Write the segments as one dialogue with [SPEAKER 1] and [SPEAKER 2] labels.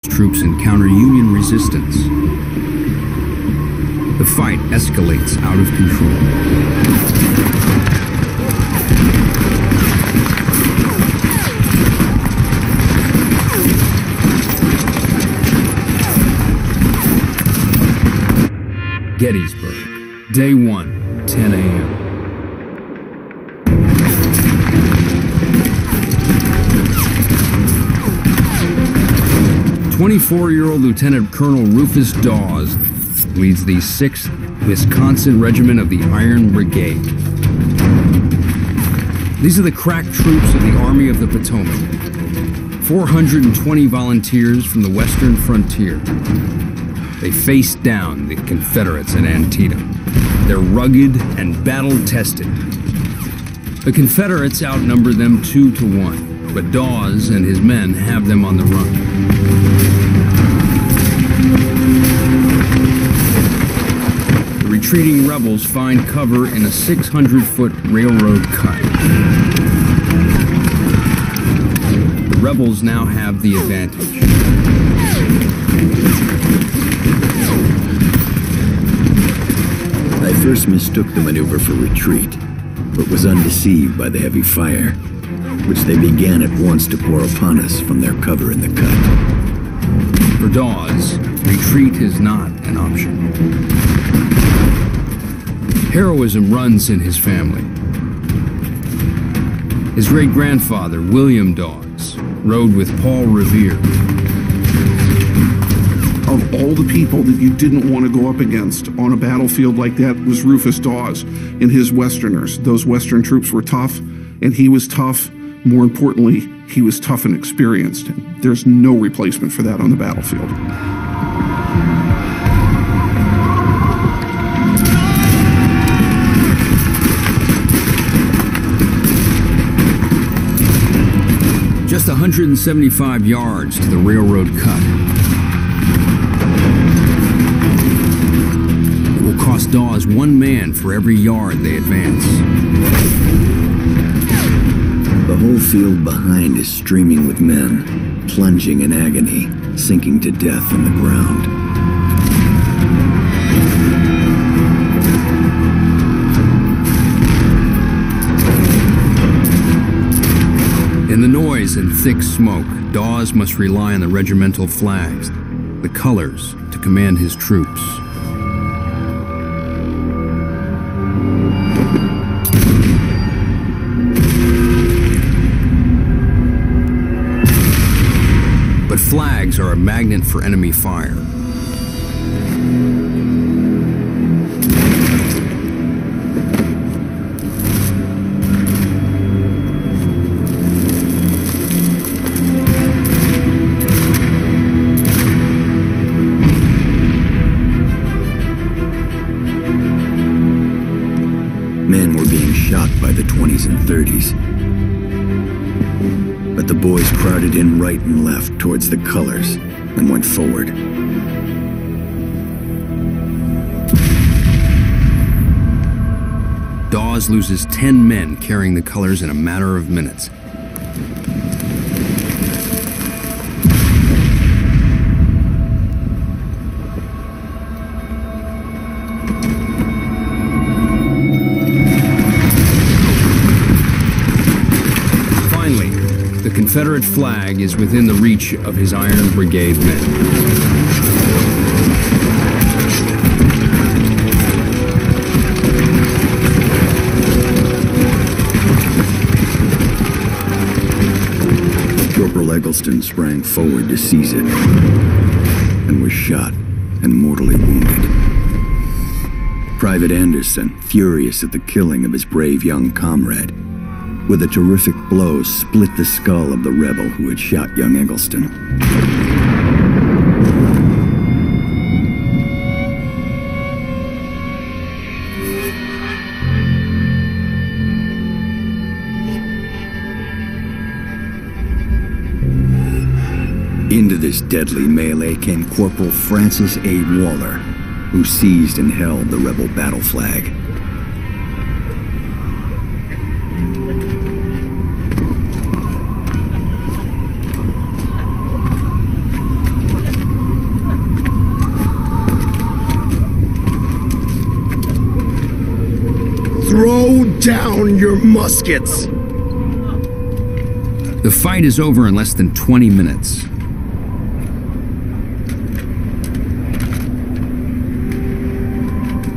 [SPEAKER 1] troops encounter Union resistance. The fight escalates out of control. Gettysburg, Day 1, 10 a.m. 24-year-old Lieutenant Colonel Rufus Dawes leads the 6th Wisconsin Regiment of the Iron Brigade. These are the crack troops of the Army of the Potomac. 420 volunteers from the western frontier. They faced down the Confederates at Antietam. They're rugged and battle-tested. The Confederates outnumber them 2 to 1, but Dawes and his men have them on the run. The retreating rebels find cover in a 600-foot railroad cut. The rebels now have the advantage.
[SPEAKER 2] I first mistook the maneuver for retreat, but was undeceived by the heavy fire, which they began at once to pour upon us from their cover in the cut.
[SPEAKER 1] For Dawes, retreat is not an option. Heroism runs in his family. His great-grandfather, William Dawes, rode with Paul Revere.
[SPEAKER 3] Of all the people that you didn't want to go up against on a battlefield like that was Rufus Dawes and his Westerners. Those Western troops were tough, and he was tough. More importantly, he was tough and experienced. And there's no replacement for that on the battlefield.
[SPEAKER 1] Just 175 yards to the railroad cut. It will cost Dawes 1 man for every yard they advance.
[SPEAKER 2] The whole field behind is streaming with men, plunging in agony, sinking to death in the ground.
[SPEAKER 1] In the noise and thick smoke, Dawes must rely on the regimental flags, the colors, to command his troops. But flags are a magnet for enemy fire.
[SPEAKER 2] Men were being shot by the 20s and 30s. But the boys crowded in right and left towards the colors and went forward.
[SPEAKER 1] Dawes loses 10 men carrying the colors in a matter of minutes. The Confederate flag is within the reach of his Iron Brigade men.
[SPEAKER 2] Corporal Eggleston sprang forward to seize it and was shot and mortally wounded. Private Anderson, furious at the killing of his brave young comrade, with a terrific blow split the skull of the rebel who had shot young Eggleston. Into this deadly melee came Corporal Francis A. Waller, who seized and held the rebel battle flag. down your muskets!
[SPEAKER 1] The fight is over in less than 20 minutes.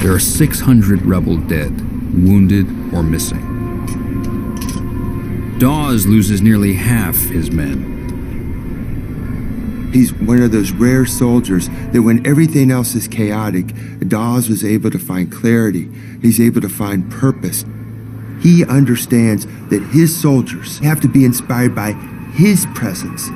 [SPEAKER 1] There are 600 rebel dead, wounded, or missing. Dawes loses nearly half his men.
[SPEAKER 4] He's one of those rare soldiers that when everything else is chaotic, Dawes was able to find clarity. He's able to find purpose. He understands that his soldiers have to be inspired by his presence